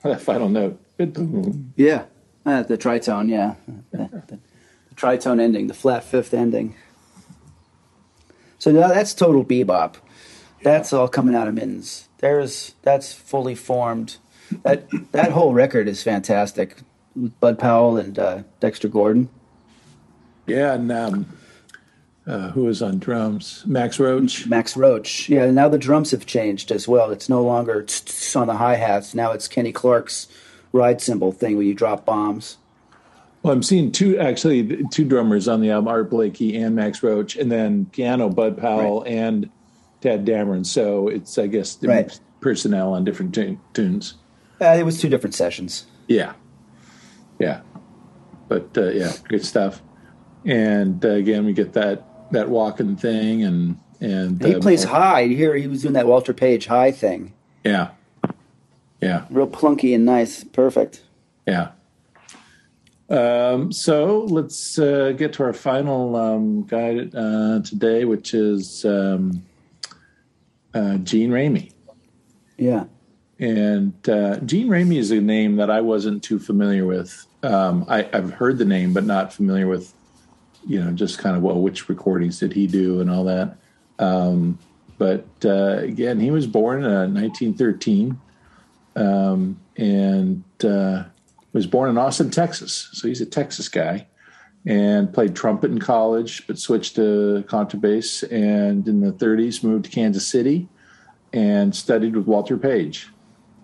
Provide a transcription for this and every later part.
that final note. Yeah, the tritone, yeah. The tritone ending, the flat fifth ending. So now that's total bebop. That's all coming out of mittens. That's fully formed. That whole record is fantastic. Bud Powell and Dexter Gordon. Yeah, and who was on drums? Max Roach. Max Roach. Yeah, now the drums have changed as well. It's no longer on the hi-hats. Now it's Kenny Clark's ride cymbal thing where you drop bombs. Well, I'm seeing two drummers on the album, Art Blakey and Max Roach, and then piano, Bud Powell and Tad Dameron. So it's, I guess, personnel on different tunes. It was two different sessions. Yeah. But, good stuff. And, again, we get that walking thing. And he plays high. Here he was doing that Walter Page high thing. Yeah. Real plunky and nice. Perfect. Yeah. So let's get to our final guide today, which is Gene Ramey. Yeah. And Gene Ramey is a name that I wasn't too familiar with. I've heard the name, but not familiar with, just kind of, which recordings did he do and all that. But again, he was born in 1913 and was born in Austin, Texas. So he's a Texas guy and played trumpet in college, but switched to contrabass. And in the 30s, moved to Kansas City and studied with Walter Page.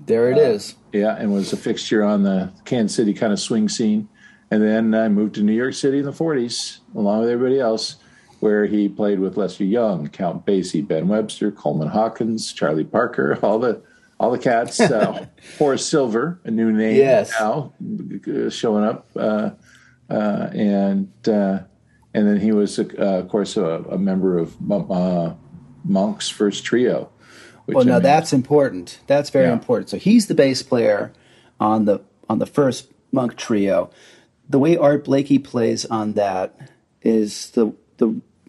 There it is. Yeah, and was a fixture on the Kansas City kind of swing scene. And then I moved to New York City in the 40s, along with everybody else, where he played with Lester Young, Count Basie, Ben Webster, Coleman Hawkins, Charlie Parker, all the cats. Horace Silver, a new name now, showing up. And then he was, of course, a member of Monk's first trio. Now that's important. That's very important. So he's the bass player on the first Monk trio. The way Art Blakey plays on that is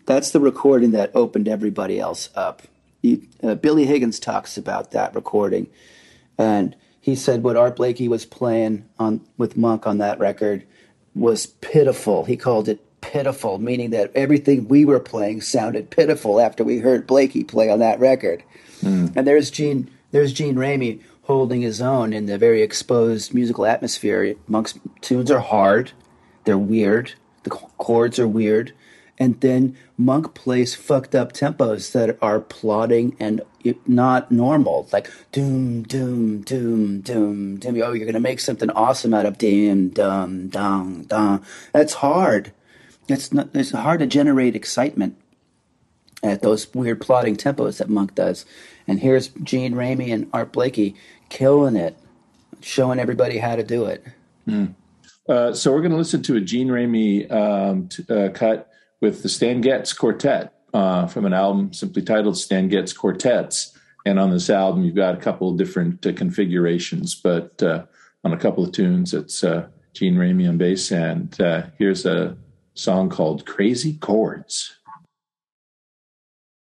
that's the recording that opened everybody else up. Billy Higgins talks about that recording, and he said what Art Blakey was playing with Monk on that record was pitiful. He called it pitiful, meaning that everything we were playing sounded pitiful after we heard Blakey play on that record. And there's Gene Ramey holding his own in the very exposed musical atmosphere. Monk's tunes are hard, they're weird, the chords are weird, and then Monk plays fucked up tempos that are plodding and not normal, like doom, doom, doom, doom, doom. Oh, you're going to make something awesome out of dim, dum, dum, dum. That's hard. It's hard to generate excitement at those weird plodding tempos that Monk does. And here's Gene Ramey and Art Blakey killing it, showing everybody how to do it. So we're going to listen to a Gene Ramey cut with the Stan Getz Quartet from an album simply titled Stan Getz Quartets. And on this album, you've got a couple of different configurations, but on a couple of tunes, it's Gene Ramey on bass. And here's a song called Crazy Chords.